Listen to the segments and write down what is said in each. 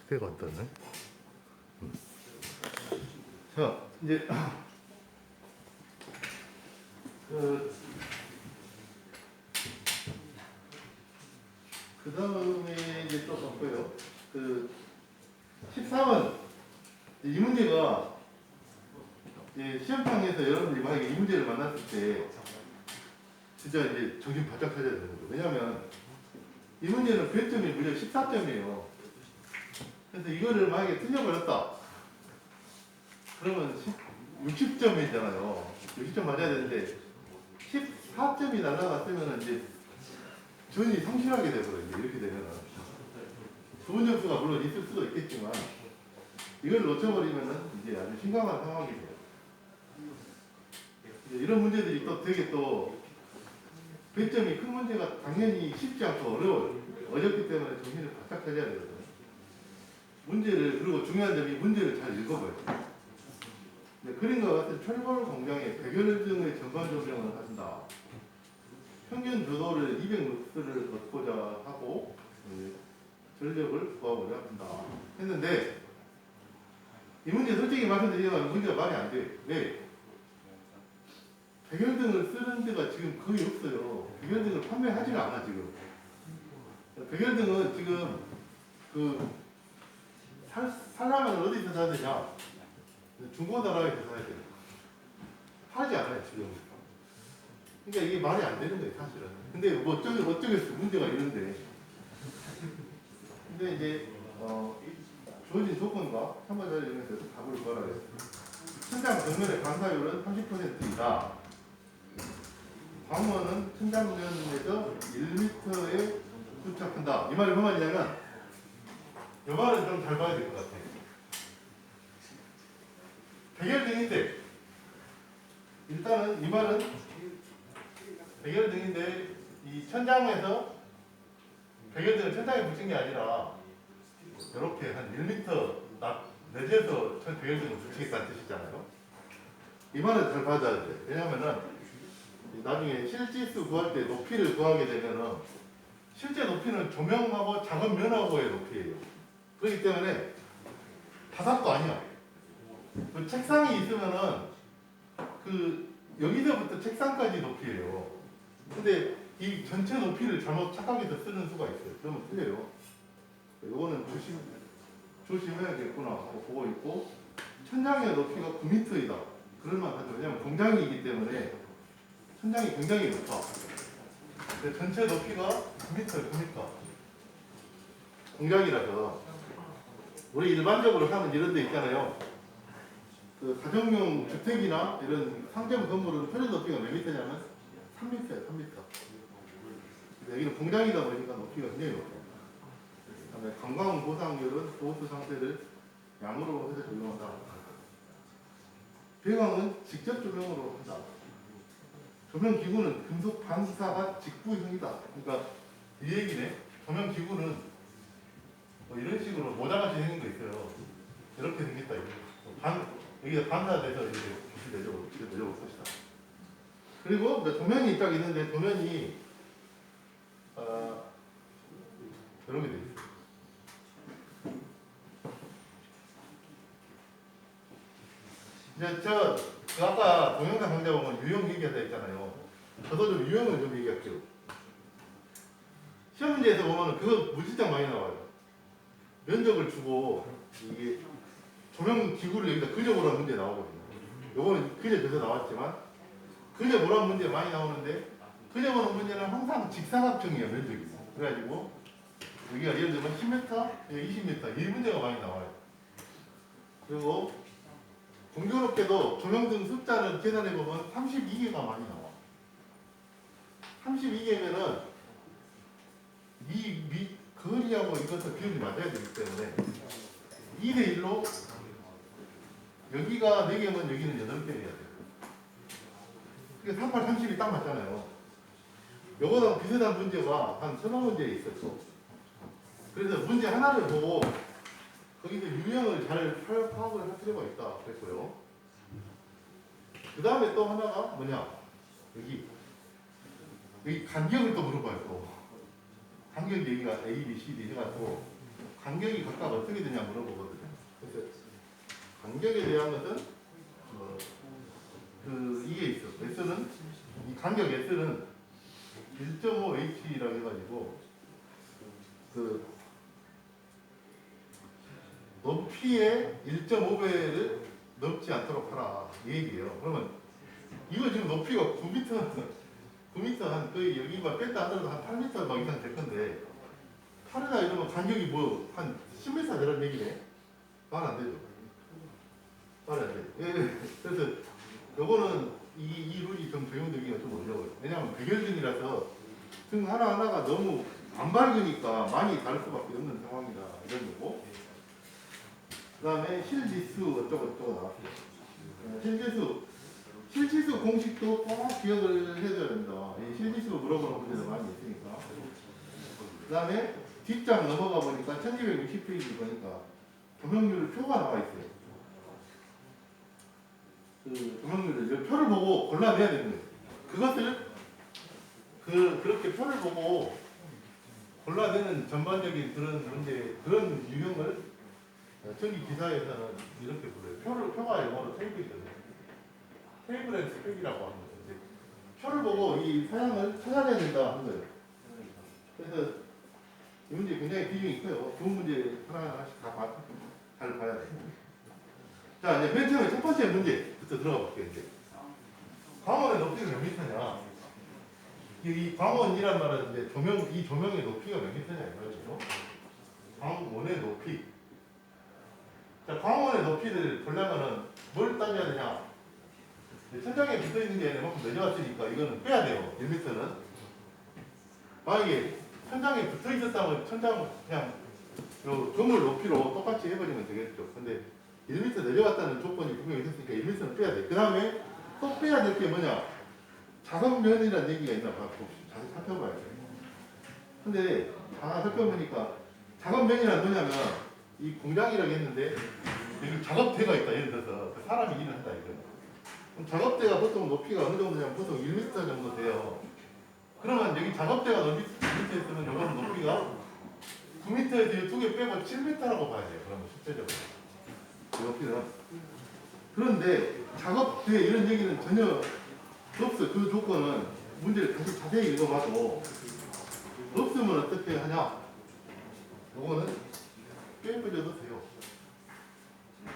때가 왔다네. 자, 이제 그 다음에 이제 또 봤고요. 13은 이 문제가 이제 시험장에서 여러분들이 만약에 이 문제를 만났을 때 진짜 이제 정신 바짝 차려야 되는 거죠. 왜냐하면 이 문제는 배점이 무려 14점이에요. 그래서 이거를 만약에 틀려버렸다. 그러면 60점이잖아요. 60점 맞아야 되는데 14점이 날라갔으면 이제 전이 성실하게 되거든요. 이렇게 되면은 좋은 점수가 물론 있을 수도 있겠지만 이걸 놓쳐버리면은 이제 아주 심각한 상황이 돼요. 이런 문제들이 또 되게 또 배점이 큰 문제가 당연히 쉽지 않고 어렵기 때문에 정신을 바짝 차려야 되거든요. 문제를, 그리고 중요한 점이 문제를 잘 읽어봐요. 그림과 같은 철골 공장에 100여 등의 전반 조명을 하신다. 평균 조도를 200루스를 넣고자 하고 전력을 구하고자 한다. 했는데 이 문제 솔직히 말씀드리면 문제가 말이 안 돼요. 왜? 백열등을 쓰는 데가 지금 거의 없어요. 백열등을 판매하지를 않아 지금. 백열등은 지금 살려면 어디서 사야 되냐? 중고나라에서 사야 돼요. 팔지 않아요 지금. 그러니까 이게 말이 안 되는 거예요 사실은. 근데 뭐 어쩌겠어 문제가 이런데. 근데 이제 주어진 조건과 참가자를 이용해서 답을 구하라 했어요. 천장 벽면의 강사율은 30%이다. 광원은 천장면에서 1m에 부착한다. 이 말이 무슨 말이냐면 이 말은 좀 잘 봐야 될 것 같아요. 백열등인데 일단은 이 말은 백열등인데 이 천장에서 백열등을 천장에 붙인 게 아니라 이렇게 한 1m 내지에서 백열등을 붙이겠다는 뜻이잖아요. 이 말은 잘 받아야 돼. 왜냐면은 나중에 실지수 구할 때 높이를 구하게 되면은 실제 높이는 조명하고 작은 면하고의 높이예요. 그렇기 때문에 바닥도 아니야. 그 책상이 있으면은 여기서부터 책상까지 높이예요. 근데 이 전체 높이를 잘못 착각해서 쓰는 수가 있어요. 그러면 틀려요. 이거는 조심해야겠구나 하고 보고 있고, 천장의 높이가 9m이다. 그럴만하죠. 왜냐하면 공장이기 때문에 천장이 굉장히 높아. 전체 높이가 9m, 9m. 공장이라서. 우리 일반적으로 하는 이런 데 있잖아요. 가정용 주택이나 이런 상점 건물은 표준 높이가 몇 미터냐면 3m예요, 3m. 여기는 공장이다 보니까 높이가 굉장히 높아요. 그다음에 건강 보상률은 보수 상태를 양으로 해서 적용한다. 배광은 직접 조명으로 한다. 조명 기구는 금속 반사가 직부형이다. 그러니까 이 얘기네. 조명 기구는 뭐 이런 식으로 모자같이 생긴 거 있어요. 이렇게 생겼다. 여기가 반사돼서 이렇게 빛이 내려올 것이다. 그리고 도면이 딱 있는데 도면이 이런 게 돼 있어요. 이제 아까 동영상 강좌 보면 유형 얘기하다 했잖아요. 저도 좀 유형을 좀 얘기할게요. 시험 문제에서 보면 그거 무지장 많이 나와요. 면적을 주고 이게 조명 기구를 여기다 그려보라는 문제 나오거든요. 요거는 그려져서 나왔지만 그려보라는 문제 많이 나오는데 그려보는 문제는 항상 직사각형이에요. 면적이. 그래가지고 여기가 예를 들면 10m, 20m 이 문제가 많이 나와요. 그리고 공교롭게도 조명등 숫자를 계산해보면 32개가 많이 나와. 32개면은 거리하고 이것도 비율이 맞아야 되기 때문에 2대1로 여기가 4개면 여기는 8개여야 돼요. 그게 38, 30이 딱 맞잖아요. 요거랑 비슷한 문제가 한 서너 문제에 있었어. 그래서 문제 하나를 보고 거기서 유형을 잘 파악을 할 필요가 있다 그랬고요. 그 다음에 또 하나가 뭐냐, 여기 간격을 또 물어봐요. 또 간격 얘기가 A, B, C, D 해가지고 간격이 각각 어떻게 되냐 물어보거든요. 그래서 간격에 대한 것은 이게 있어. S는 이 간격 S는 1.5H라고 해가지고 그 높이의 1.5배를 넘지 않도록 하라 이 얘기예요. 그러면 이거 지금 높이가 9m 한 거의 여기만 뺐다 하더라도 한 8m 막 이상 될 건데 8이나 이러면 간격이 뭐 한 10m 되는 얘기네. 말 안 되죠. 말 안 돼. 예. 그래서 요거는 이 룰이 좀 적용되기가 좀 어려워요. 왜냐하면 백열등이라서 등 하나하나가 너무 안 밝으니까 많이 다를 수밖에 없는 상황이다 이런 거고. 그 다음에 실지수 어쩌고 나왔어요. 실지수 공식도 꼭 기억을 해줘야 됩니다. 이 실지수 물어보는 문제도 많이 있으니까. 그 다음에 뒷장 넘어가 보니까 1260페이지 보니까 조명률 표가 나와 있어요. 그 조명률을 표를 보고 골라내야 되는 거예요. 그것을 그렇게 표를 보고 골라내는 전반적인 그런 문제, 그런 유형을 전기 기사에서는 이렇게 불러요. 표가 영어로 테이블이거든요. 테이블 앤 스펙이라고 하는 거죠. 표를 보고 이 사양을 찾아내야 된다 하는 거예요. 그래서 이 문제 굉장히 비중이 커요. 좋은 문제 하나하나씩 다 잘 봐야 돼요. 자, 이제 맨 처음에 첫 번째 문제부터 들어가 볼게요. 이제 광원의 높이가 몇 미터냐? 이 광원이란 말은 이제 이 조명의 높이가 몇 미터냐 이거죠. 광원의 높이. 자, 광원의 높이를 보려면은 뭘 따져야 되냐? 천장에 붙어 있는 게 이만큼 내려왔으니까 이거는 빼야 돼요. 1m는. 만약에 천장에 붙어 있었다면 천장 그냥 요 그물 높이로 똑같이 해버리면 되겠죠. 근데 1m 내려왔다는 조건이 분명히 있었으니까 1m는 빼야 돼. 그 다음에 또 빼야 될 게 뭐냐? 작업면이라는 얘기가 있나 봐. 자세히 살펴봐야 돼. 근데 살펴보니까 작업면이란 뭐냐면 이 공장이라고 했는데 여기 작업대가 있다. 예를 들어서 그 사람이 일을 한다 이거. 그럼 작업대가 보통 높이가 어느 정도냐면 보통 1m 정도 돼요. 그러면 여기 작업대가 높이 1m 있으면 요거는 높이가 9m에서 이 두 개 빼고 7m라고 봐야 돼요. 그러면 실제적으로. 높이는. 그런데 작업대 이런 얘기는 전혀 없어. 그 조건은 문제를 다시 자세히 읽어봐도 없으면 어떻게 하냐? 요거는 빼버려도 돼요.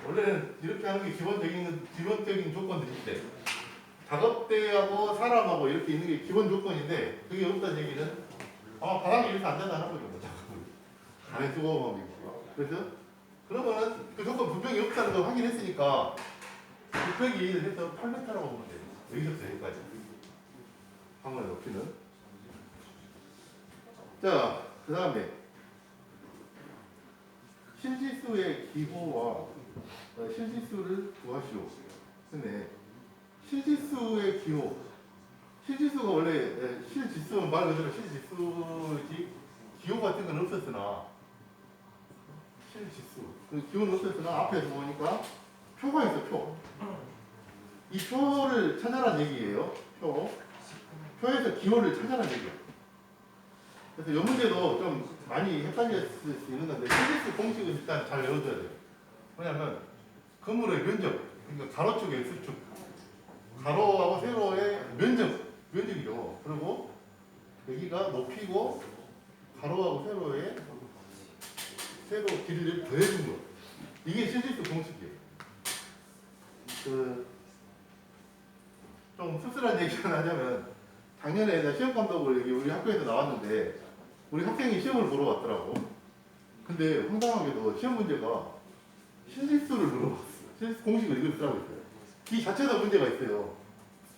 원래는 이렇게 하는 게 기본적인 조건들인데 작업대하고 사람하고 이렇게 있는 게 기본 조건인데 그게 없다는 얘기는 아마 바닥에 이렇게 안 된다는 거죠. 안에 두고보면 그래서 그러면은 그 조건 분명히 없다는 걸 확인했으니까 600이 해서 8m라고 보면 돼요. 여기서부터 여기까지 방문의 높이는. 자, 그 다음에 실지수의 기호와 실지수를 구하시오. 근데 실지수의 기호, 실지수가 원래 실지수는 말 그대로 실지수지 기호 같은 건 없었으나 실지수 그 기호는 없었으나 앞에서 보니까 표가 있어. 이 표를 찾아라는 얘기예요. 표에서 기호를 찾아라는 얘기예요. 그래서 이 문제도 좀 많이 헷갈릴 수 있는 건데 실지수 공식은 일단 잘 외워둬야 돼요. 왜냐하면 건물의 면적, 그러니까 가로축, X축, 가로하고 세로의 면적이죠. 그리고 여기가 높이고 가로하고 세로 길이를 더해준 거. 이게 실지수 공식이에요. 좀 씁쓸한 얘기를 하자면 작년에 나 시험 감독을 여기 우리 학교에서 나왔는데 우리 학생이 시험을 보러 왔더라고. 근데 황당하게도 시험 문제가 실지수를 물어봤어. 실지수 공식을 이걸 쓰라고 했어요. 이 자체도 문제가 있어요.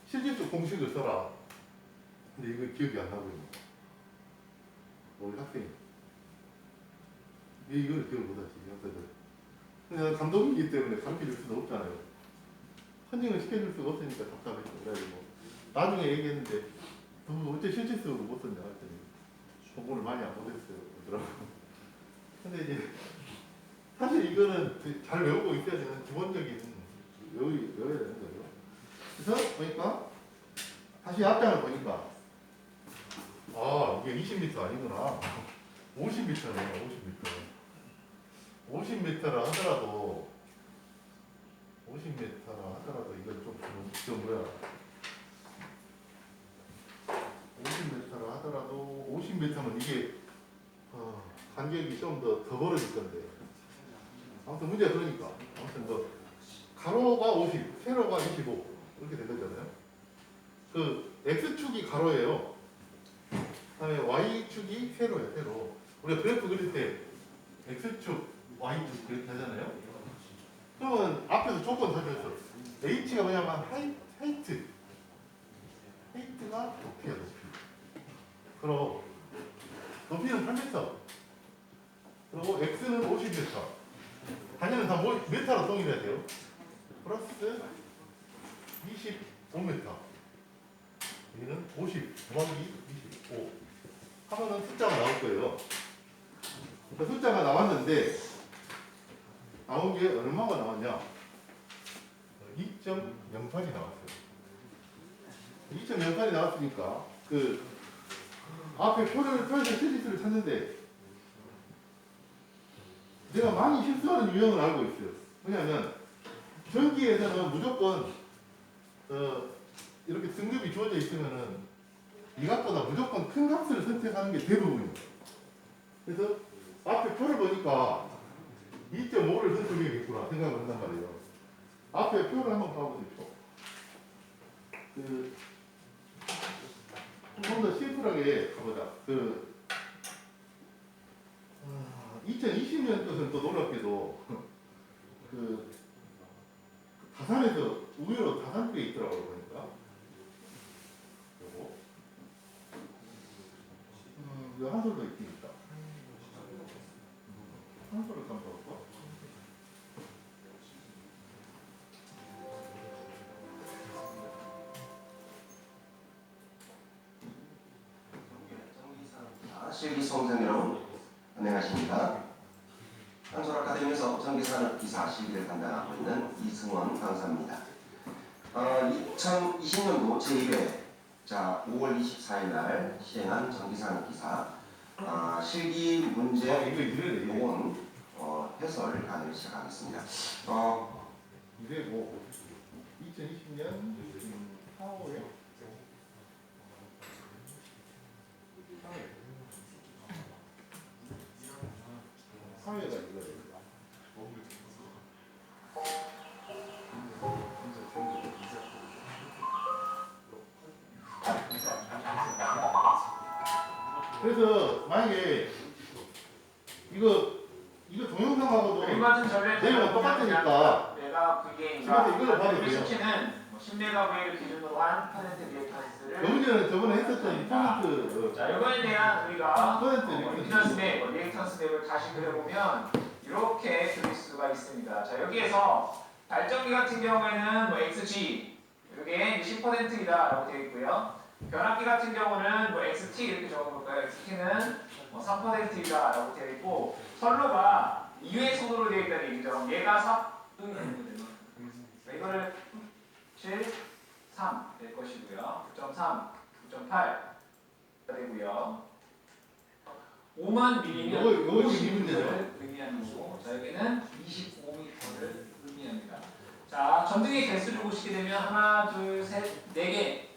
실지수 공식을 써라. 근데 이거 기억이 안 나고 있는 거야. 우리 학생이. 왜 이걸 기억을 못하지? 근데 난 감독이기 때문에 가르쳐줄 수는 없잖아요. 헌팅을 시켜줄 수가 없으니까 답답했죠. 그래가지고 나중에 얘기했는데 너 어째 실지수를 못 썼냐 했더니 공부를 많이 안 못했어요. 그러더라고. 근데 이제 사실 이거는 잘 외우고 있어야 되는 기본적인 외워야 되는 거예요. 그래서 보니까 다시 앞장을 보니까 이게 20m 아니구나. 50m네. 50m. 50m라 하더라도 50m라 하더라도 이건 좀 뭐야 50m라 하더라도 50m면 이게 간격이 좀 더 벌어질 건데 아무튼 문제가 그러니까 아무튼 뭐 가로가 50, 세로가 25 이렇게 된 거잖아요. 그 x축이 가로예요. 그다음에 y축이 세로예요. 세로. 우리가 그래프 그릴 때 x축, y축 그렇게 하잖아요. 그러면 앞에서 조건 살펴서 h가 뭐냐면 하이트가 높이야 높이. 그럼 높이는 8m. 그리고 x는 50m. 단위는 다 m로 동일해야 돼요. 플러스 25m. 여기는 50 더하기 25 하면은 숫자가 나올 거예요. 그 숫자가 나왔는데 나온 게 얼마가 나왔냐? 2.08이 나왔어요. 2.08이 나왔으니까 그 앞에 표에서 실수를 찾는데 내가 많이 실수하는 유형을 알고 있어요. 왜냐하면 전기에서는 무조건 이렇게 등급이 주어져 있으면은 이 값보다 무조건 큰 값을 선택하는 게 대부분이에요. 그래서 앞에 표를 보니까 2.5를 선택해야겠구나 생각을 한단 말이에요. 앞에 표를 한번 봐보세요. 좀 더 심플하게 가보자. 2020년 것은 또 놀랍게도 다산에서 의외로 다산 꽤 있더라고요 보니까. 요거 이거 한솔도 있긴 있다. 한솔을 한번 볼까? 실기수험생 여러분 안녕하십니까. 한솔 아카데미에서 전기산업기사 실기를 담당하고 있는 이승원 강사입니다. 2020년도 제1회 5월 24일 날 시행한 전기산업기사 실기 문제 요건 해설 강의를 시작하겠습니다. 이게 뭐 2020년 4월에 사회가 이거예요. 그래서 만약에 이거 동영상하고도 내용은 똑같으니까 내가 그게 집에서 이걸로 봐도 돼요. 시키는 10메가웨이를 기준으로 한 퍼센트 리액턴스를 영문제는 저번에 했었던 포인트 자, 이거에 대한 우리가 퍼센트 리액턴스 맵, 리액턴스 맵을 다시 그려보면 이렇게 그릴 수가 있습니다. 자, 여기에서 발전기 같은 경우에는 뭐 XG 이게 10%이다라고 되어 있고요. 변압기 같은 경우는 뭐 XT 이렇게 적어볼까요? XT는 뭐 3%이다라고 되어 있고 선로가 2회 손으로 되어 있다는 얘기죠. 얘가 4등이 되거든요. 이거를 7, 3 될 것이고요. 9.3, 9.8 되고요. 5만 미리면 요거 지금 50m를 의미하는 거고, 자 여기는 25m를 의미합니다. 자 전등의 개수를 보시게 되면 하나, 둘, 셋, 4개,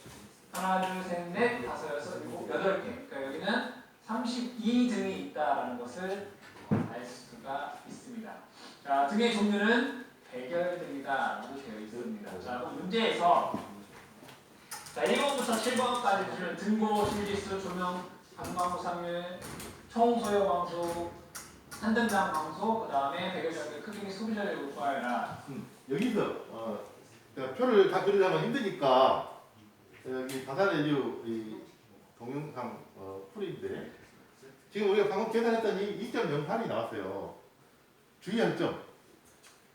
하나, 둘, 셋, 넷, 다섯, 여섯, 일곱, 8개. 그러니까 여기는 32등이 있다라는 것을 알 수가 있습니다. 자 등의 종류는 백열등이다라고 되어 있습니다. 자 그럼 문제에서 자 1번부터 7번까지 보시면 등고, 실지수, 조명, 방광후 상률, 총 소요 광수, 한등당 광수, 그 다음에 백열전기 크기 및 소비자를 구하여라. 여기서 제가 표를 다 그리려면 힘드니까 여기 다산레뷰 이 동영상 풀인데 지금 우리가 방금 계산했더니 2.08이 나왔어요. 주의할 점.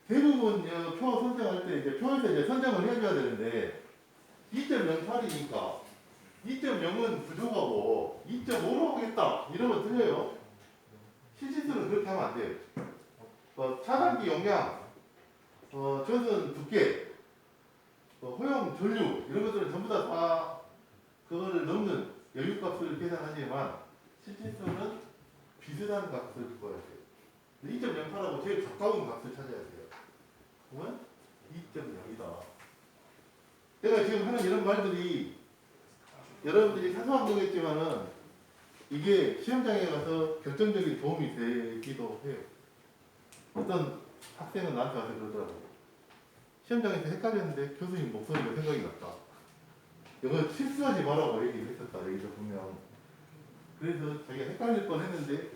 대부분 표 선정할 때 이제 표에서 이제 선정을 해줘야 되는데 2.08이니까 2.0은 부족하고 2.5로 하겠다 이러면 틀려요. 실질수는 그렇게 하면 안 돼요. 차단기 용량, 전선 두께, 호용 전류 이런 것들은 전부 다 그거를 넘는 여유값을 계산하지만 실질수는 비슷한 값을 구해야 돼요. 2.08하고 제일 가까운 값을 찾아야 돼요. 그러면 2.0이다. 내가 지금 하는 이런 말들이 여러분들이 사소한 거겠지만은 이게 시험장에 가서 결정적인 도움이 되기도 해요. 어떤 학생은 나한테 와서 그러더라고요. 시험장에서 헷갈렸는데 교수님 목소리가 생각이 났다. 이거 실수하지 말라고 얘기했었다. 여기서 분명. 그래서 자기가 헷갈릴 뻔 했는데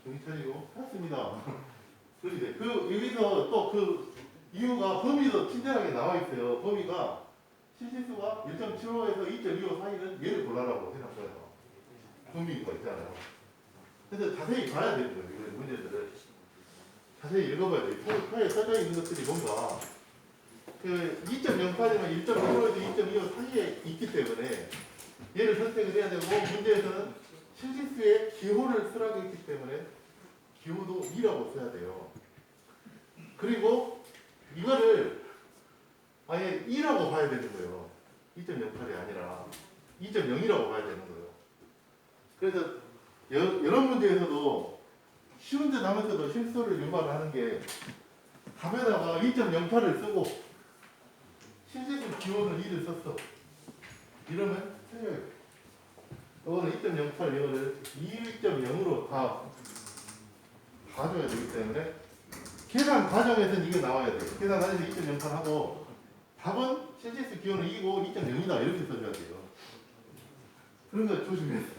정신 차리고 했습니다. 그런데 여기서 또 그 이유가 범위도 친절하게 나와 있어요. 범위가 실질수가 1.75에서 2.25 사이는 얘를 골라라고 해놨어요. 범위가 있잖아요. 그래서 자세히 봐야 되는 거예요. 이런 문제들을 자세히 읽어봐야 돼요. 표에 써져 있는 것들이 뭔가 그 2.08이면 1.15에서 2.25 사이에 있기 때문에 얘를 선택을 해야 되고 문제에서는 실질수의 기호를 쓰라고 했기 때문에 기호도 2라고 써야 돼요. 그리고 이거를 아예 2라고 봐야 되는 거예요. 2.08이 아니라 2.0이라고 봐야 되는 거예요. 그래서 여러 문제에서도 쉬운 듯 하면서도 실수를 유발을 하는 게 답에다가 2.08을 쓰고 실제로 기호는 2를 썼어. 이러면 틀려요. 이거는 2.08 이거를 2.0으로 다 봐줘야 되기 때문에 계산 과정에서는 이게 나와야 돼요. 계산 과정에서 2.08 하고 답은 실질수 기호는 2고 2.0이다 이렇게 써줘야 돼요. 그런 거 조심해야 돼요.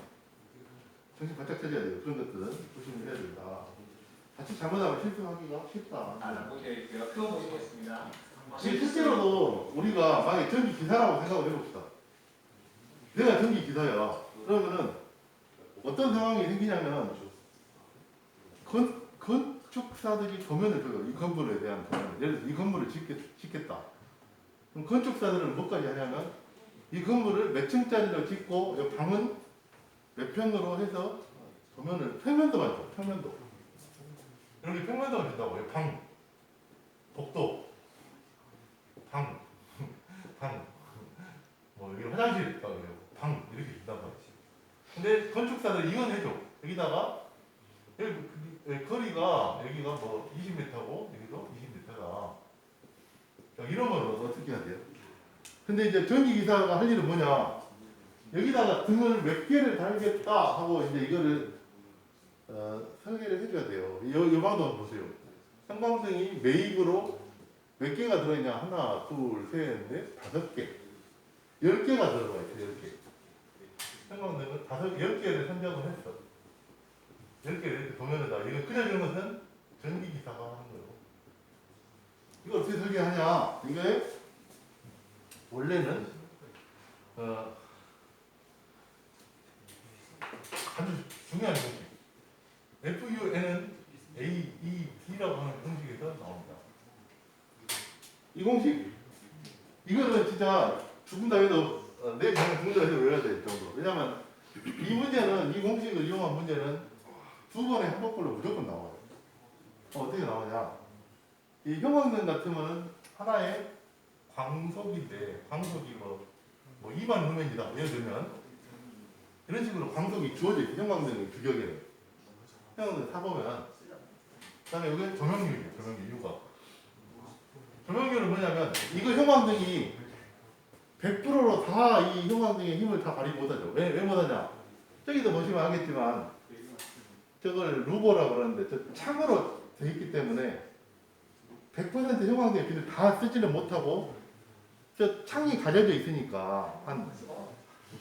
정신 바짝 차려야 돼요. 그런 것들은 조심해야 된다. 자칫 잘못하면 실수하기가 쉽다. 라고 되어 있고요. 표 보시겠습니다. 지금 실제로도 우리가 만약에 전기 기사라고 생각을 해봅시다. 내가 전기 기사야. 그러면은 어떤 상황이 생기냐면 건축사들이 도면을 줘요. 이 건물에 대한 도면을. 예를 들어서 이 건물을 짓겠다. 그럼 건축사들은 뭐까지 하냐면 이 건물을 몇 층짜리로 짓고 이 방은 몇 평으로 해서 도면을 평면도만 줘. 평면도. 이렇게 평면도만 준다고요. 방, 복도, 방, 뭐 여기 화장실, 방 이렇게 준단 말이지. 근데 건축사들이 이건 해줘. 여기다가 여기 거리가 여기가 뭐 20m고 여기도 20m다. 이러면 어떻게 해야 돼요? 근데 이제 전기기사가 할 일은 뭐냐? 여기다가 등을 몇 개를 달겠다 하고 이제 이거를 설계를 해줘야 돼요. 이 방도 보세요. 형광등이 매입으로 몇 개가 들어있냐? 하나, 둘, 셋, 넷, 5개. 10개가 들어가 있어요. 10개. 형광등은 10개를 선정을 했어. 10개를 이렇게 도면에다. 이거 그려주는 것은 전기기사가 하는 거예요. 이걸 어떻게 설계하냐? 이게 원래는 아주 중요한 공식. FUN은 AED라고 하는 공식에서 나옵니다. 이 공식 이거는 진짜 죽은다 해도 내 병을 죽는다 해도 외워야 될 정도. 왜냐면 이 문제는 이 공식을 이용한 문제는 2번에 한 번꼴로 무조건 나와요. 어떻게 나오냐? 이 형광등 같으면 하나의 광속인데 광속이 뭐 2만 루멘이다. 예를 들면 이런 식으로 광속이 주어져 있어요. 형광등의 규격에는. 형광등 사보면 그다음에 여기 조명률이에요. 조명률 이유가. 조명률은 뭐냐면 이거 형광등이 100%로 다 이 형광등의 힘을 다 발휘 못하죠. 왜 못하냐? 저기도 보시면 알겠지만 저걸 루버라고 그러는데 저 창으로 되어 있기 때문에 100% 형광등의 빛을 다 쓰지는 못하고 저 창이 가려져 있으니까 한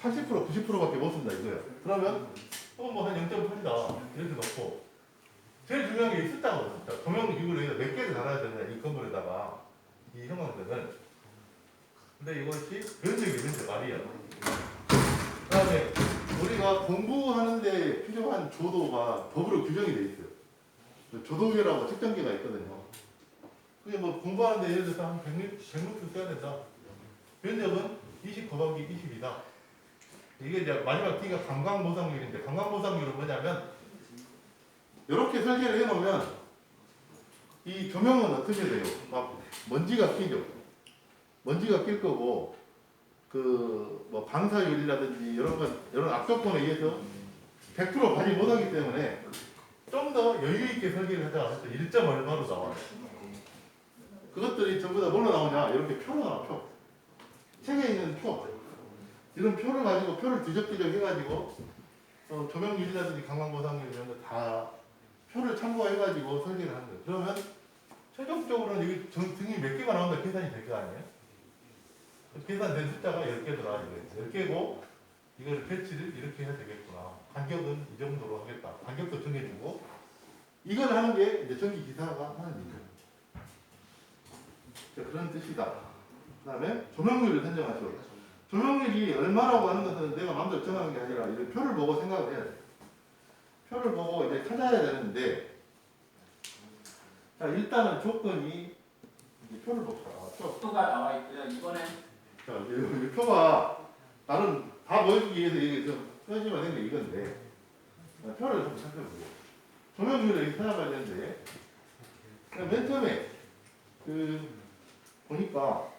80% 90%밖에 못 쓴다 이거예요. 그러면 뭐 한 0.8이다 이렇게 놓고 제일 중요한 게 있었다고 진짜 조명 기구를 여기다 몇 개를 달아야 되냐 이 건물에다가 이 형광등은. 근데 이것이 그런 적이 있는데 말이야. 그 다음에 우리가 공부하는데 필요한 조도가 법으로 규정이 돼 있어요. 조도계라고 측정기가 있거든요. 그게 뭐 공부하는데 예를 들어서 한 100루트 써야 된다. 면적은 20 곱하기 20이다. 이게 이제 마지막 D가 강광모상률인데 강광모상률은 뭐냐면 이렇게 설계를 해놓으면 이 조명은 어떻게 돼요? 막 먼지가 끼죠. 먼지가 낄 거고 그 뭐 방사율이라든지 이런 악조건에 의해서 100% 발휘 못하기 때문에 좀 더 여유 있게 설계를 하자 해서 1점 얼마로 나와요. 그것들이 전부 다 뭘로 나오냐? 이렇게 표로 나와, 표. 책에 있는 표. 이런 표를 가지고 표를 뒤적뒤적 해가지고 조명유리라든지 강광보상률 이런 거 다 표를 참고해가지고 설계를 하는 거예요. 그러면 최종적으로는 여기 등이 몇 개가 나온다 계산이 될 거 아니에요? 계산된 숫자가 10개 들어가야 되겠죠. 10개고 이거를 배치를 이렇게 해야 되겠구나. 간격은 이 정도로 하겠다. 간격도 정해주고 이걸 하는 게 이제 전기 기사가 하는 일이에요. 그런 뜻이다. 그 다음에 조명률을 선정하시오. 조명률이 얼마라고 하는 것은 내가 마음대로 정하는 게 아니라 이런 표를 보고 생각을 해야 돼. 표를 보고 이제 찾아야 되는데, 자 일단은 조건이 이 표를 봅시다. 표가 나와 있고요. 이번엔 자 이 표가 나름 다 보여주기 위해서 이게 좀 표시만 된 게 이건데 표를 좀 살펴보세요. 조명률을 이렇게 찾아봐야 되는데 맨 처음에 보니까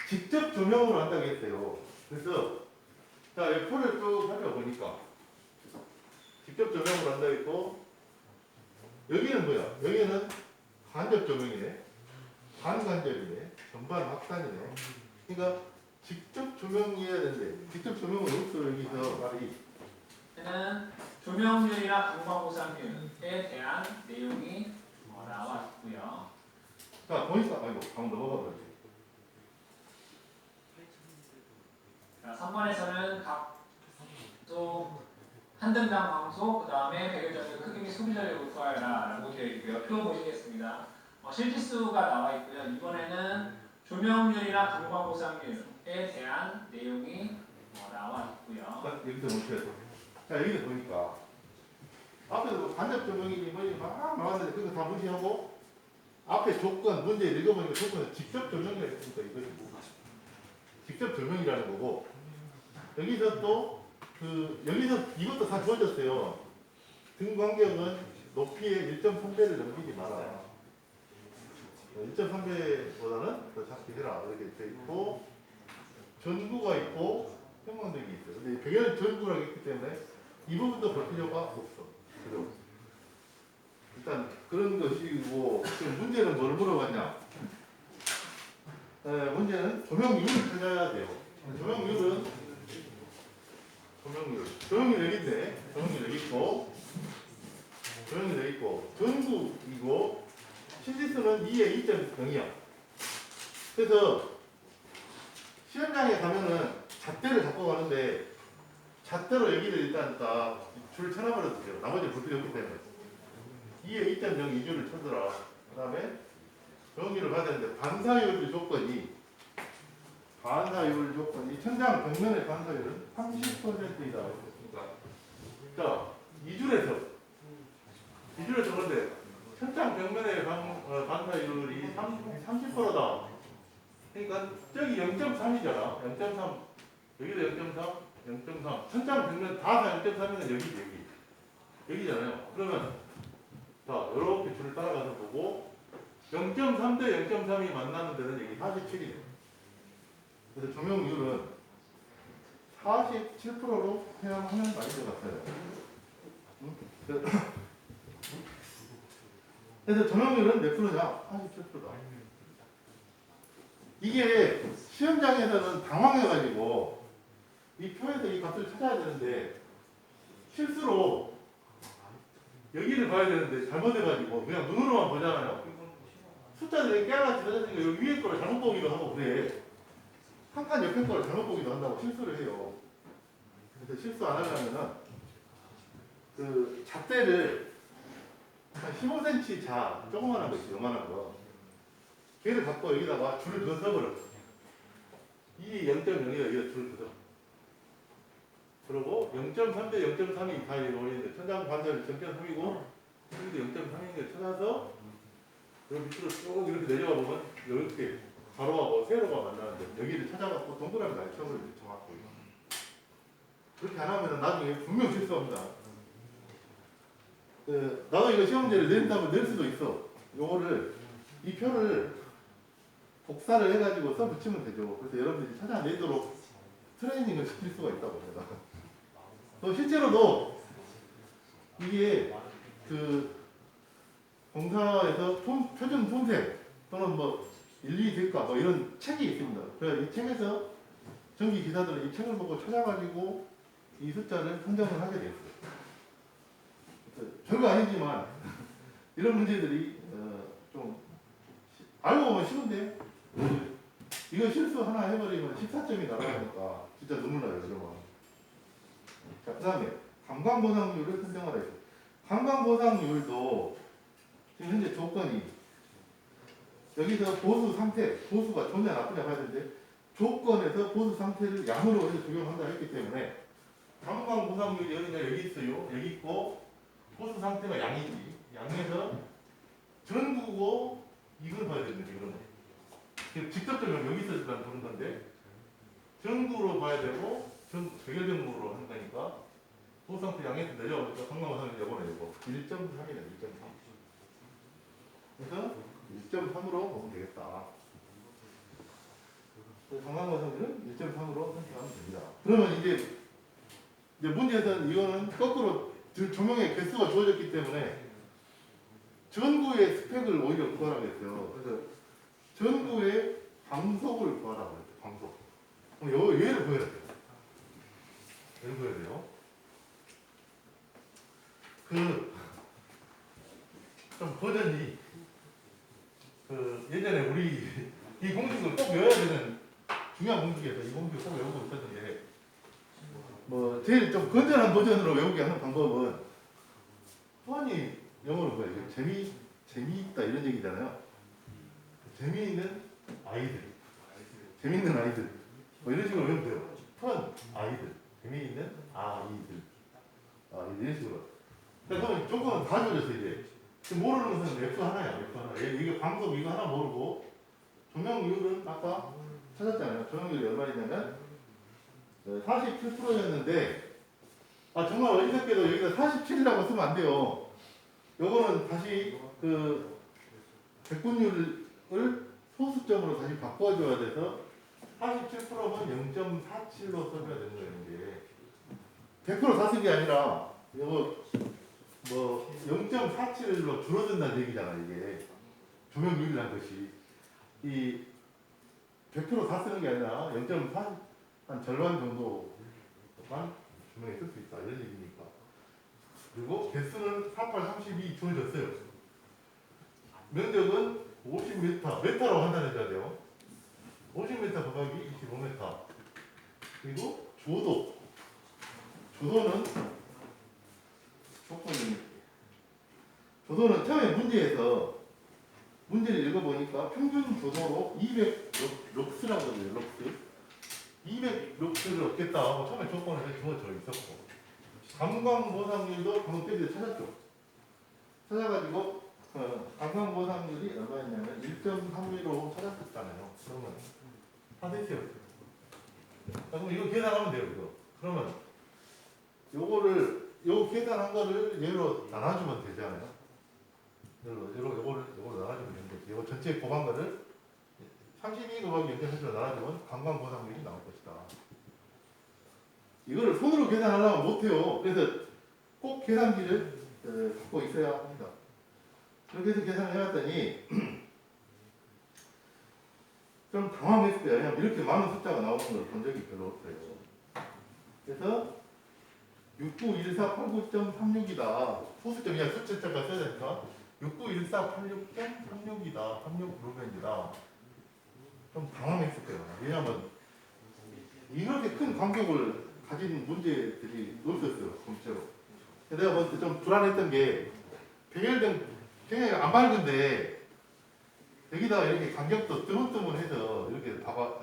직접 조명으로 한다고 했어요. 그래서 자, 이 표를 쭉 살펴보니까 직접 조명으로 한다고 했고 여기는 뭐야? 여기는 간접 조명이네. 반간접이네. 전반 확산이네. 그러니까 직접 조명이어야 되는데 직접 조명은 여기서 말이 는 조명률이나 강광보상률에 대한 내용이 나와 있고요. 자, 보니까 아이고 방금 넘어가 버렸지. 자, 3번에서는 각종 한등당 방소, 그 다음에 배열전력 크기 및 소비 전력을 구하여라 라고 되어 있고요. 표 보시겠습니다. 실지수가 나와 있고요. 이번에는 조명률이나 강광보상률에 대한 내용이 나와 있고요. 자, 여기서 보셔야 돼. 자, 여기서 보니까 앞에서 간접 조명이니 뭐니 막 나왔는데 그거 다 무시하고 앞에 조건, 문제 읽어보니까 조건은 직접 조명이라고 했으니까 이것이 뭐 직접 조명이라는 거고 여기서 또 여기서 이것도 다 주어졌어요. 등 간격은 높이의 1.3배를 넘기지 마라. 1.3배보다는 더 작게 해라. 이렇게 돼 있고 전구가 있고 형광등이 있어요. 근데 배열 전구라고 있기 때문에 이 부분도 볼 필요가 없어. 그죠? 일단 그런 것이고 지금 문제는 뭘 물어봤냐? 문제는 조명률을 찾아야 돼요. 조명률 여기 있네. 조명률 여기 있고 전구이고 실지수는 2에 2.0이야. 그래서 시험장에 가면은 잣대를 갖고 가는데 잣대로 여기를 일단 다 줄 쳐놔버려도 돼요. 나머지 볼 필요 없기 때문에 2에 2.0 2줄을 쳐더라. 그 다음에 조명률을 봐야 되는데 반사율 조건이 천장 벽면의 반사율은 30%이다. 자, 2줄에서 그런데 천장 벽면의 반사율이 30%다. 그러니까 저기 0.3이잖아. 0.3 여기도 0.3 천장 벽면 다 0.3이면 여기잖아요. 그러면 자 이렇게 줄을 따라가서 보고 0.3 대 0.3이 만나는 데는 여기 47이네요. 그래서 조명률은 47%로 해야하면 많이 들어갔어요. 그래서 조명률은 몇 프로냐? 47%다. 이게 시험장에서는 당황해가지고 이 표에서 이 값을 찾아야 되는데 실수로 여기를 봐야 되는데 잘못해가지고 그냥 눈으로만 보잖아요. 숫자들이 깨알같이 써졌으니까 여기 위에 거를 잘못 보기도 하고 그래. 한 칸 옆에 거를 잘못 보기도 한다고 실수를 해요. 그래서 실수 안 하려면은 잣대를 한 15cm 조그만한 거지, 요만한 거. 걔를 갖고 여기다가 줄을 더 써버려. 이 0.0이가 여기다 줄을 더 써. 그리고 0.3 대 0.3이 다 이루어지는데 천장 반사율이 0.3이고 여기도 0.3인 걸 찾아서 여기 밑으로 쭉 이렇게 내려가 보면 이렇게 가로하고 세로가 만나는데 여기를 찾아갖고 동그라미 날쳐버려 정확히. 그렇게 안 하면 나중에 분명 실수합니다. 나도 이거 시험지를 낸다면 낼 수도 있어. 요거를 이 표를 복사를 해가지고 써붙이면 되죠. 그래서 여러분들이 찾아내도록 트레이닝을 시킬 수가 있다고 내가. 또 실제로도 이게 그 공사에서 표준 통색 또는 뭐 1,2대가 뭐 이런 책이 있습니다. 그래서 이 책에서 전기 기사들은 이 책을 보고 찾아가지고 이 숫자를 선정을 하게 됐어요. 별거 아니지만 이런 문제들이 좀 알고 보면 쉬운데 이거 실수 하나 해버리면 14점이 날아가니까 진짜 눈물 나요. 그러면. 자, 그 다음에 감광보상률을 선정하라 했어요. 감광보상률도 지금 현재 조건이 여기서 보수 상태, 보수가 좋냐 나쁘냐 봐야 되는데 조건에서 보수 상태를 양으로 해서 적용한다 했기 때문에 감광보상률이 어디냐 여기 있어요. 여기 있고 보수 상태가 양이지. 양에서 전구고 이걸 봐야 되는데 이거는 직접적으로 여기 있어서만 보는 건데 전구로 봐야 되고 백열전구로 하는 거니까 보수 상태 양에서 내려오니까 감광보상률 요거는 요거 1.3이네 1.3. 그래서 1.3으로 보면 되겠다. 감광보상률은 1.3으로 선택하면 됩니다. 그러면 이제 문제에서는 이거는 거꾸로 조명의 개수가 주어졌기 때문에 전구의 스펙을 오히려 구하라고 했어요. 그래서 전구의 광속을 구하라고 했어요. 광속. 그럼 얘를 구해야 돼요. 얘를 구해야 돼요. 좀 버전이 예전에 우리 이 공식을 꼭 외워야 되는 중요한 공식이어서 이 공식을 꼭 외우고 있었던 게 뭐 제일 좀 건전한 버전으로 외우게 하는 방법은 소환이 영어로 뭐예요? 재미있다 이런 얘기잖아요. 재미있는 아이들, 재미있는 아이들 뭐 이런 식으로 외우면 돼요. 펀 아이들, 재미있는 아이들, 이런 식으로. 그러니까 조건은 다 줘졌어 이제. 모르는 것은 F 하나야, F 하나. 이게 방법 이거 하나 모르고 조명률은 아까 찾았잖아요. 조명률이 얼마냐면 47%였는데 정말 어리석게도 여기다 47이라고 쓰면 안 돼요. 요거는 다시 백분율을 소수점으로 다시 바꿔줘야 돼서 47%면 0.47로 써줘야 되는 거예요. 이게 100% 다 쓴 게 아니라 요거 뭐 0.47로 줄어든다는 얘기잖아. 이게 조명률이라는 것이 이 100% 다 쓰는 게 아니라 0.4 한 절반 정도만 조명에 쓸 수 있다 이런 얘기니까. 그리고 개수는 4832 주어졌어요. 면적은 50m, 메타로 환산해줘야 돼요. 50m 곱하기 25m. 그리고 조도는 조도는 처음에 문제를 읽어보니까 평균 조도로 200 럭스라고 해요. 럭스. 200 럭스를 얻겠다 하고 처음에 조건에서 주어져 있었고 감광보상률도 방금 때문에 찾았죠. 찾아가지고 감광보상률이 얼마였냐면 1.32로 찾았었잖아요. 그러면 하세요. 그럼 이거 계산하면 돼요. 이거. 그러면 요 계산한 거를 얘로 나눠주면 되잖아요. 요거를 나눠주면 되는 거지. 이거 전체 곱한 거를 32 곱하기 0.4로 나눠주면 감광보상률이 나올 것이다. 이거를 손으로 계산하려면 못해요. 그래서 꼭 계산기를 갖고 있어야 합니다. 그렇게 해서 계산을 해봤더니 좀 당황했어요. 왜냐면 이렇게 많은 숫자가 나오는 걸 본 적이 별로 없어요. 그래서 691489.36이다. 소수점이야. 숫자가 써야 되니까 691486.36이다. 36브루벤이다. 좀 당황했을 거예요. 왜냐하면 이렇게 큰 간격을 가진 문제들이 없었어요. 검체로. 내가 봤을 때 좀 불안했던 게 백열등 굉장히 안 밝은데 여기다가 이렇게 간격도 뜨문뜨문해서 이렇게 놨다.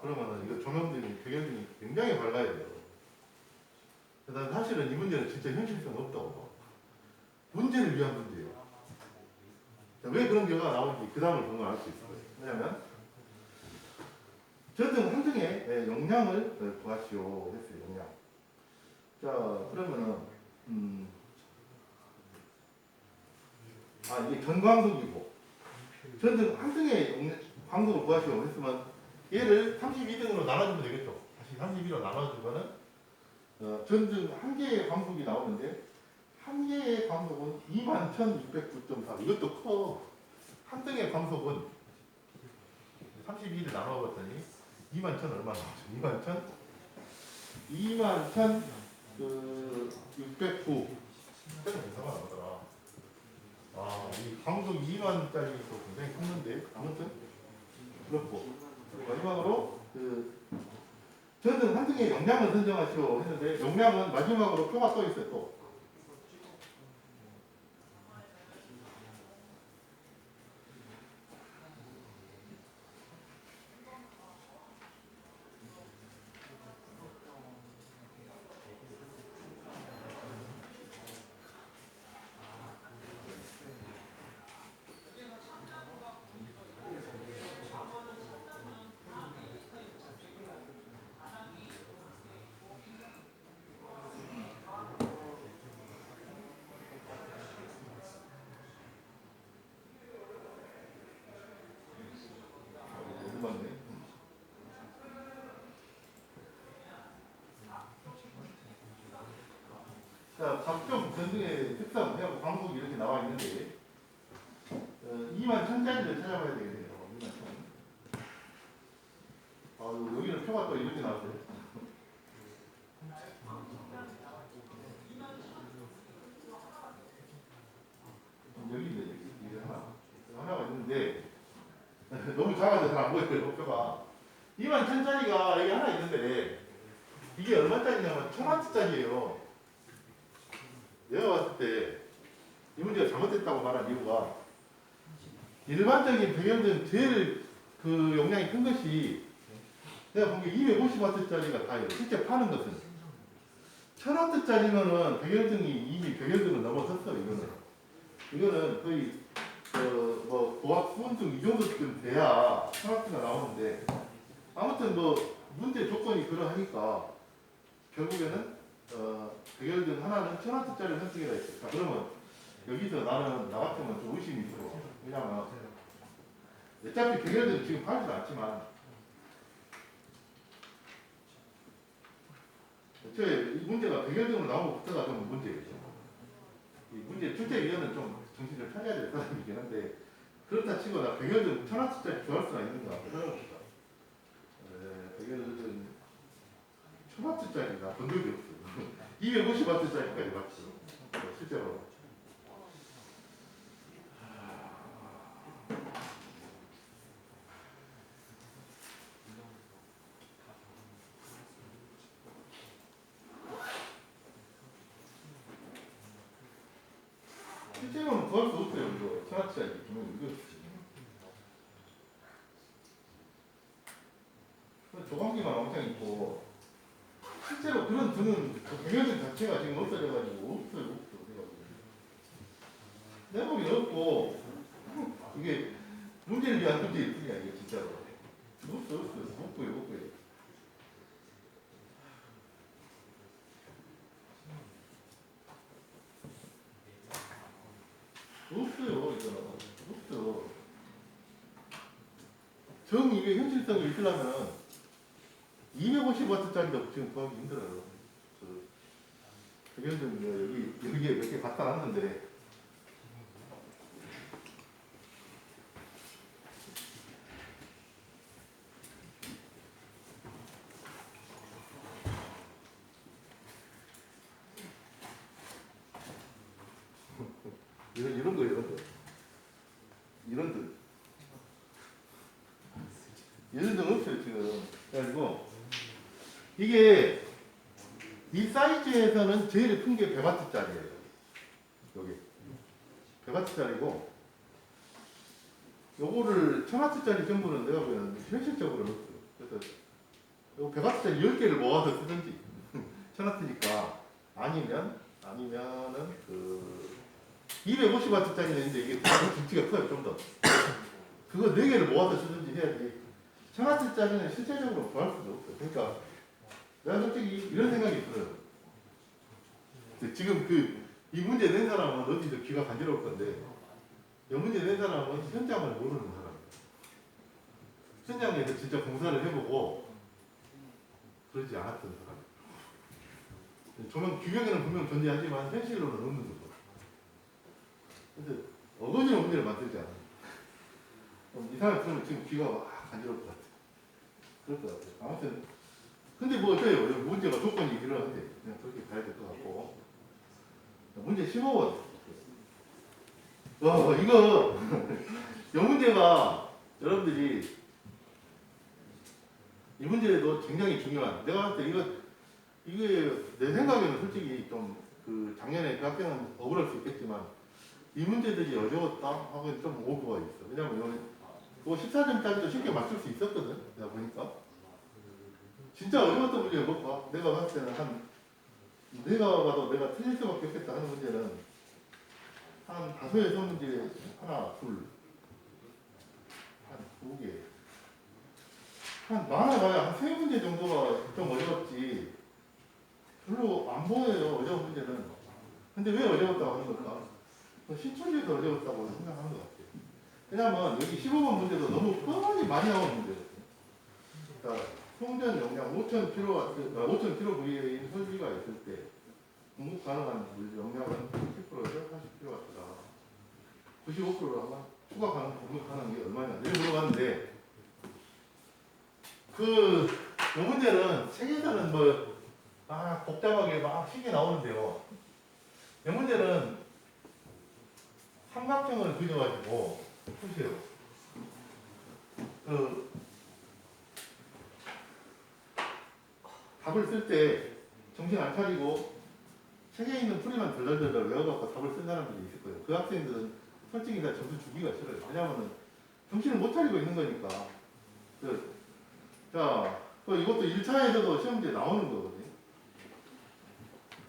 그러면 이거 조명등이 백열등이 굉장히 밝아야 돼요. 그래서 사실은 이 문제는 진짜 현실성 없다고. 문제를 위한 문제예요. 왜 그런 경우가 나오는지 그 다음을 보면 알 수 있을 거예요. 왜냐하면 전등 한 등의 용량을 구하시오 했어요. 용량. 자 그러면은 이게 전광속이고 전등 한 등의 광속을 구하시오 했으면 얘를 32등으로 나눠주면 되겠죠. 다시 32로 나눠주면은 전등 한 개의 광속이 나오는데 한 개의 광속은 21,609.4. 이것도 커. 한 등의 광속은 32를 나눠봤더니 21,000 얼마 나오죠? 21,609. 이상하가 나오더라. 이 광속 2만짜리도 굉장히 컸는데 아무튼 그렇고 마지막으로 전등 한 등의 용량을 선정하시오 했는데 용량은 마지막으로 표가 써 있어요. 또 맞네. 자, 각종 전등의 특성, 해갖고 광속이 이렇게 나와 있는데 21,000짜리를 찾아봐야 되겠네요. 21,000. 여기는 표가 또 이렇게 나왔어요. 여기 이게 하나가 있는데 너무 작아서 잘 안 보여요. 표가 21,000짜리가 여기 하나 있는데 이게 얼마짜리냐면 1,000W짜리예요. 내가 봤을 때 이 문제가 잘못됐다고 말한 이유가 일반적인 배경등 제일 그 용량이 큰 것이 내가 본 게 250W짜리가 다예요. 실제 파는 것은 1000W짜리면은 배경등이 이미 배경등을 넘어섰어. 이거는 거의 뭐 고압 수온등 이 정도쯤 돼야 1000W가 나오는데 아무튼 뭐 문제 조건이 그러하니까 결국에는 백열등 하나는 1000W짜리 선택이라 했어요. 자, 그러면 여기서 나는 나 같으면 좀 의심이 들어. 왜냐면 어차피 백열등 지금 팔지도 않지만 애초에 이 문제가 백열등으로 나온 것부터가 좀 문제겠죠. 이 문제 출제위원은 좀 정신을 차려야 될 사람이긴 한데 그렇다 치고 나 백열등 1000W짜리 구할 수가 있는가? 그러니까 백열등 1000W짜리 나 본 적이 없어. 250W짜리까지 봤죠. 실제로. 실제로는 구할 수 없어요. 이거 1000W짜리. 이거 조광기만 왕창 있고 실제로 그런 등은 백열등 자체가 지금 없어져가지고 없어요. 내가 보기엔 없고 이게 문제를 위한 문제일 뿐이야 이게 진짜로. 없어. 못 보여. 없어요 이거는. 없어. 정 이게 현실성이 있으려면 250W짜리도 지금 구하기 힘들어요. 백열등 여기에 몇 개 갖다 놨는데 이런 거 이런 등 없어요 지금. 그래가지고 이게 이 사이즈에서는 제일 큰 게 100W짜리예요. 여기 100W짜리고 요거를 1000W짜리 전부는 내가 보기에는 현실적으로 없어요. 그래서 요 100W짜리 10개를 모아서 쓰든지 1000W니까 아니면은 그 250W짜리는 이제 이게 등치가 커요. 좀 더 그거 4개를 모아서 쓰든지 해야지 1000W짜리는 실제적으로 구할 수도 없어요. 그러니까 내가 솔직히 이런 생각이 들어요. 지금 이 문제 낸 사람은 어디서 귀가 간지러울 건데 이 문제 낸 사람은 현장을 모르는 사람이에요. 현장에서 진짜 공사를 해보고 그러지 않았던 사람. 조명 규격에는 분명 존재하지만 현실로는 없는 거죠. 근데 어거지로 문제를 만들지 않아요. 이 사람 들으면 지금 귀가 막 간지러울 것 같아. 그럴 것 같아요. 아무튼 근데 뭐 어때요? 문제가 조건이 이러한데 그냥 그렇게 가야 될 것 같고. 문제 15번. 와 이거 이 문제가 여러분들이 이 문제도 굉장히 중요한. 내가 봤을 때 이게 내 생각에는 솔직히 좀 그 작년에 그 학생은 억울할 수 있겠지만 이 문제들이 어려웠다 하고 좀 오버가 있어. 왜냐면 이거 14점짜리도 쉽게 맞출 수 있었거든. 내가 보니까 진짜 어려웠던 문제를 못 봐. 내가 봤을 때는 내가 봐도 내가 틀릴 수밖에 없겠다 하는 문제는 한 5-6문제 하나, 둘, 한 2개, 한 많아봐야 한 3문제 정도가 좀 어려웠지. 별로 안 보여요, 어려운 문제는. 근데 왜 어려웠다고 하는 걸까? 신천지에서 어려웠다고 생각하는 것 같아요. 왜냐면 여기 15번 문제도 너무 뻔히 많이 나오는 문제거든요. 그러니까 송전 용량 5,000kVA인 설비가 있을 때 공급 가능한 물 용량은 10%에서 40kW다. 95%로 한번 추가 공급 가능한 게 얼마냐 이렇게 물어봤는데 이 문제는 책에서는 복잡하게 막 쉽게 나오는데요. 이 문제는 삼각형을 그려가지고 보세요. 답을 쓸 때 정신 안 차리고 책에 있는 풀이만 덜덜덜 외워갖고 답을 쓴 사람들이 있을 거예요. 그 학생들은 솔직히 다 점수 주기가 싫어요. 왜냐하면 정신을 못 차리고 있는 거니까. 이것도 1차에서도 시험지에 나오는 거거든요.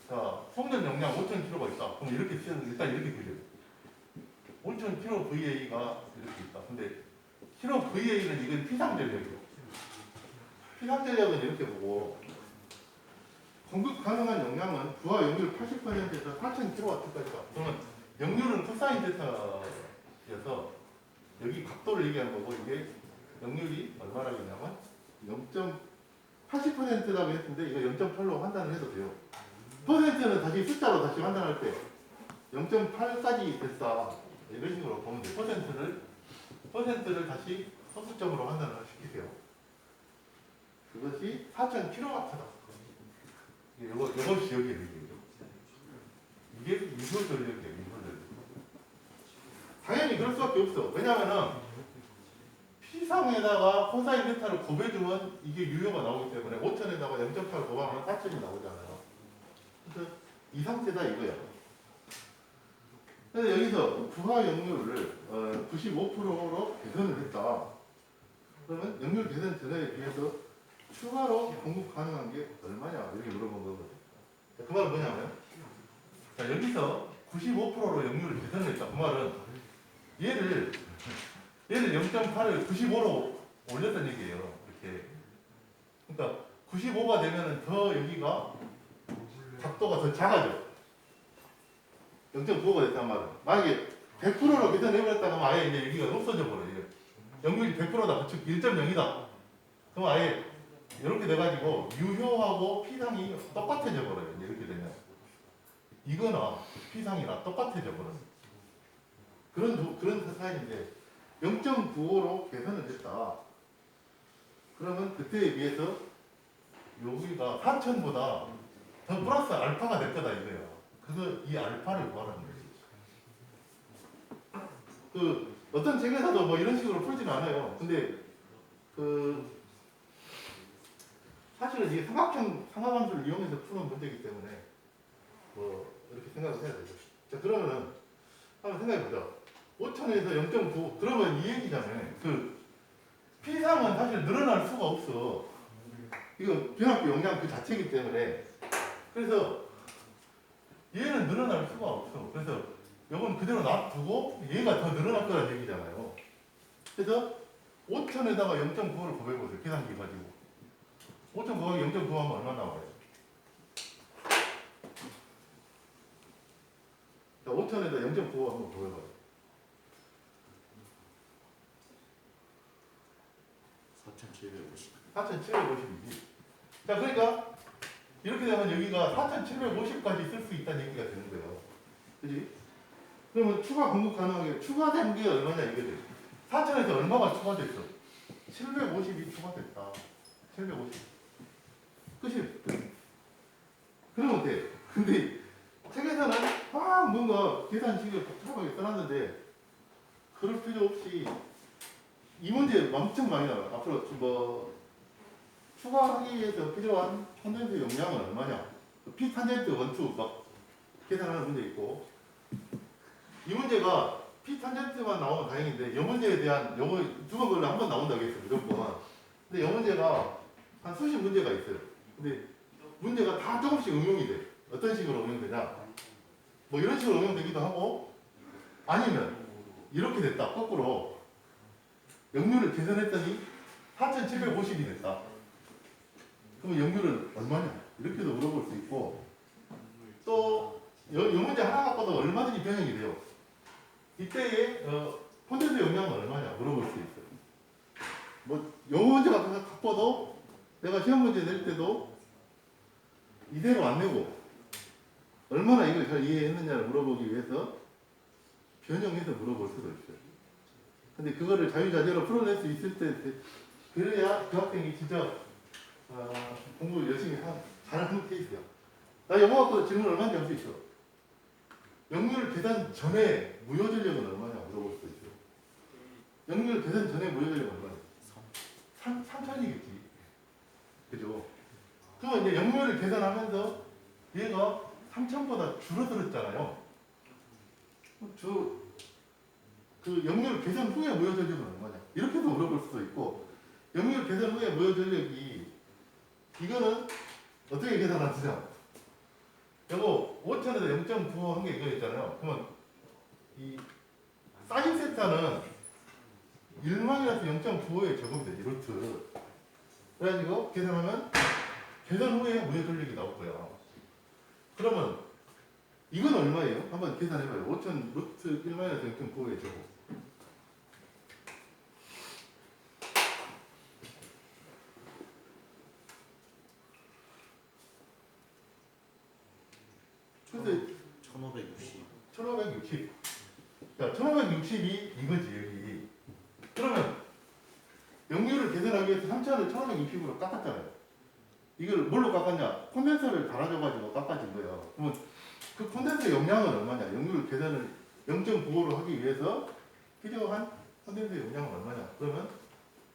자, 성전 용량 5,000kg가 있다. 그럼 이렇게 일단 이렇게 그려요. 5,000kVA가 이렇게 있다. 근데 kVA는 이건 피상전력이에요. 피상전력은 이렇게 보고 공급 가능한 용량은 부하 역률 80%에서 4,000kW까지다. 그러면 역률은 코사인 데타여서 여기 각도를 얘기한 거고 이게 역률이 얼마라겠냐면 0.80%라고 했는데 이거 0.8로 환단을 해도 돼요. 퍼센트는 다시 숫자로 다시 환단할 때 0.8까지 됐다. 이런 식으로 보면 돼요. 퍼센트를 다시 소수점으로 환단을 시키세요. 그것이 4,000kW다. 이것이 여기에 이게 미소전력이에요. 미소전력. 당연히 그럴 수밖에 없어. 왜냐하면은 P상에다가 코사인 데타를 곱해주면 이게 유효가 나오기 때문에 5,000에다가 0.8 곱하면 4,000이 나오잖아요. 그래서 이 상태다 이거야. 그래서 여기서 부하 역률을 95%로 개선을 했다. 그러면 역률 개선 전에 비해서 추가로 공급 가능한 게 얼마냐 이렇게 물어본 거거든요. 그 말은 뭐냐면 여기서 95%로 역률을 개선을 했다. 그 말은 얘를 0.8을 95로 올렸다는 얘기예요. 이렇게. 그러니까 95가 되면은 더 여기가 각도가 더 작아져. 0.95가 됐단 말은. 만약에 100%로 개선해버렸다가 하면 아예 이제 여기가 없어져 버려요. 역률이 100%다. 즉 1.0이다. 그럼 아예 이렇게 돼가지고 유효하고 P상이 똑같아져 버려요. 이렇게 되면. 이거나 P상이나 똑같아져 버려요. 그런 사인인데 0.95로 개선을 했다. 그러면 그때에 비해서 여기가 4,000보다 더 플러스 알파가 될 거다 이거예요. 그래서 이 알파를 구하라는 거예요. 어떤 책에서도 뭐 이런 식으로 풀지는 않아요. 근데 사실은 이게 삼각함수를 이용해서 푸는 문제이기 때문에 이렇게 생각을 해야 되죠. 자 그러면은 한번 생각해보자. 5,000에서 0.9 그러면 이 얘기잖아요. P상은 사실 늘어날 수가 없어. 이건 변압기 용량 그 자체이기 때문에. 그래서 얘는 늘어날 수가 없어. 그래서 이건 그대로 놔두고 얘가 더 늘어날 거라는 얘기잖아요. 그래서 5,000에다가 0.9를 곱해보세요. 계산기 가지고. 5,000 곱하기 0.9 하면 얼마 나와요? 5,000에다 0.9 한번 곱해봐요. 4,750이지. 자, 그러니까 이렇게 되면 여기가 4,750까지 쓸 수 있다는 얘기가 되는 거예요. 그지? 그러면 추가 공급 가능하게 추가된 게 얼마냐 이거지. 4,000에서 얼마가 추가됐어? 750이 추가됐다. 750. 끝이. 그러면 돼. 근데 책에서는 막 뭔가 계산식을 복잡하게 써놨는데 그럴 필요 없이 이 문제 엄청 많이 나와요. 앞으로 뭐 추가하기 위해서 필요한 콘덴서 용량은 얼마냐? P 탄젠트 원투 막 계산하는 문제 있고 이 문제가 P 탄젠트만 나오면 다행인데 이 문제에 대한 영어 두 번 걸려 한 번 나온다고 했어요. 무조건. 근데 이 문제가 한 수십 문제가 있어요. 근데 문제가 다 조금씩 응용이 돼. 어떤 식으로 응용되냐? 뭐 이런 식으로 응용되기도 하고 아니면 이렇게 됐다. 거꾸로 역률을 계산했더니 4,750이 됐다. 그럼 역률은 얼마냐? 이렇게도 물어볼 수 있고 또 이 문제 하나 갖고도 얼마든지 변형이 돼요. 이때의 콘덴서 용량은 얼마냐? 물어볼 수 있어요. 뭐 요 문제가 갖고도 내가 시험 문제 낼 때도 이대로 안 내고 얼마나 이걸 잘 이해했느냐를 물어보기 위해서 변형해서 물어볼 수도 있어요. 근데 그거를 자유자재로 풀어낼 수 있을 때 그래야 그 학생이 진짜 공부 열심히 잘하는 케이스야. 나 영어 갖고 질문 얼마인지 알 수 있어. 역률 계산 전에 무효 전력은 얼마냐 물어볼 수도 있어요. 역률 계산 전에 무효 전력은 얼마냐? 3천이겠지. 그죠? 그러면 이제 역률을 계산하면서 얘가 3천보다 줄어들었잖아요. 그 역률 계산 후에 무효 전력은 얼마냐? 이렇게도 물어볼 수도 있고 역률 계산 후에 무효 전력이 이거는 어떻게 계산하느냐? 요거 5천에서 0.95 한 게 이거 있잖아요. 그러면 이 사인 세타는 1-0.95에 적용이 되지. 루트. 그래가지고 계산하면 계산 후에 무효 전력이 나올 거야. 그러면 이건 얼마예요? 한번 계산해봐요. 5천 루트 1-0.95에 적용. 근데 1560. 1560. 자, 1560이 이거지, 여기. 그러면 역률을 계산하기 위해서 3000을 1560으로 깎았잖아요. 이걸 뭘로 깎았냐? 콘덴서를 달아줘가지고 깎아진 거예요. 그러면 그 콘덴서 용량은 얼마냐? 역률 계산을 0.95로 하기 위해서 필요한 콘덴서 용량은 얼마냐? 그러면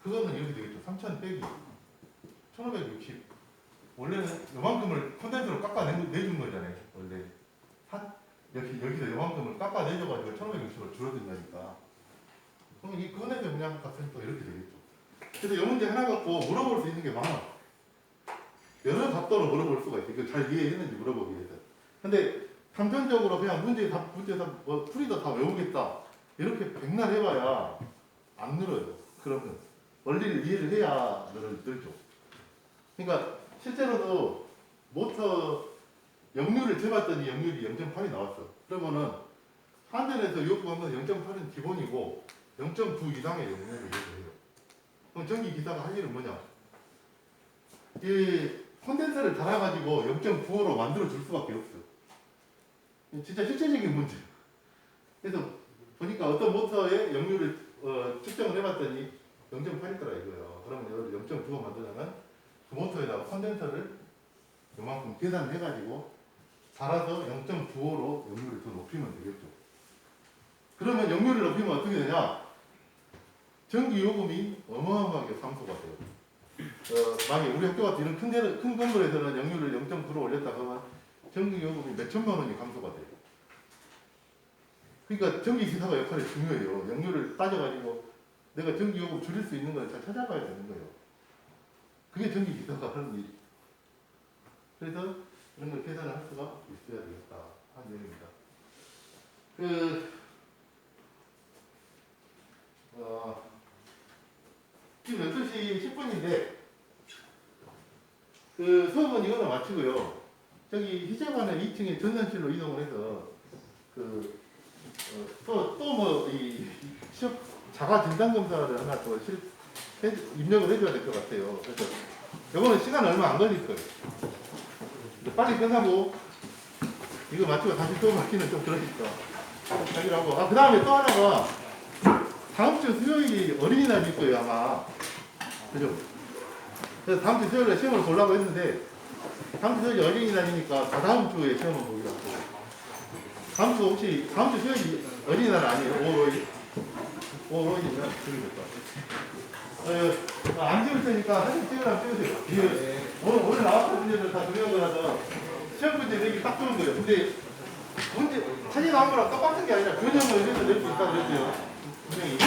그거는 이렇게 되겠죠. 3000 빼기 1560. 원래는 요만큼을 콘덴서로 깎아내준 거잖아요. 원래 여기서 요만큼을 깎아내줘가지고 1560으로 줄어든다니까. 그럼 이 콘덴서 용량 값은 또 이렇게 되겠죠. 그래서 이 문제 하나 갖고 물어볼 수 있는 게 많아. 여러 각도로 물어볼 수가 있어. 이거 잘 이해했는지 물어보기 위해서. 근데 단편적으로 그냥 문제 뭐 풀이도 다 외우겠다. 이렇게 백날 해봐야 안 늘어요. 그러면 원리를 이해를 해야 늘죠. 그러니까 실제로도 모터 역률을 재봤더니 역률이 0.8이 나왔어. 그러면은 한전에서 요구하면 0.8은 기본이고 0.9 이상의 역률을 요구해요. 그럼 전기 기사가 할 일은 뭐냐? 이 콘덴서를 달아가지고 0.95로 만들어 줄 수밖에 없어. 진짜 실제적인 문제. 그래서 보니까 어떤 모터의 역률을 측정을 해봤더니 0.8이더라 이거예요. 그러면 0.95 만들려면 그 모터에다가 콘덴서를 요만큼 계산을 해가지고 달아서 0.95로 역률을 더 높이면 되겠죠. 그러면 역률을 높이면 어떻게 되냐? 전기 요금이 어마어마하게 감소가 돼요. 만약에 우리 학교 같은 이런 큰 건물에서는 역률을 0.9로 올렸다 그러면 전기 요금이 몇 천만 원이 감소가 돼요. 그러니까 전기 기사가 역할이 중요해요. 역률을 따져가지고 내가 전기 요금 줄일 수 있는 걸 잘 찾아가야 되는 거예요. 그게 전기 기사가 하는 일. 그래서 이런 걸 계산을 할 수가 있어야 되겠다 하는 내용입니다. 지금 12시 10분인데 수업은 이거는 마치고요. 저기 희재반의 2층에 전산실로 이동을 해서 또 뭐 이 자가 진단 검사를 하나 또 입력을 해줘야 될 것 같아요. 그래서 이거는 시간 얼마 안 걸릴 거예요. 빨리 끝나고 이거 맞추고 다시 또 맞기는 좀 그러니까 자기를 하고 그 다음에 또 하나가 다음 주 수요일이 어린이날일 거예요 아마 그죠? 그래서 다음 주 수요일에 시험을 보려고 했는데 다음 주 수요일이 어린이날이니까 다다음 주에 시험을 보기로 하고 다음 주 혹시 다음 주 수요일이 어린이날 아니에요? 5월 5일이면 되게 좋다. 안 찍을 테니까 사진 찍으라면 찍으세요. 오늘 나왔던 문제들 다 중요한 거라서 시험 문제 내기 딱 좋은 거예요. 근데 문제 사진 나온 거랑 똑같은 게 아니라 변형을 해서 낼 수 있다고 그랬어요. 분명히.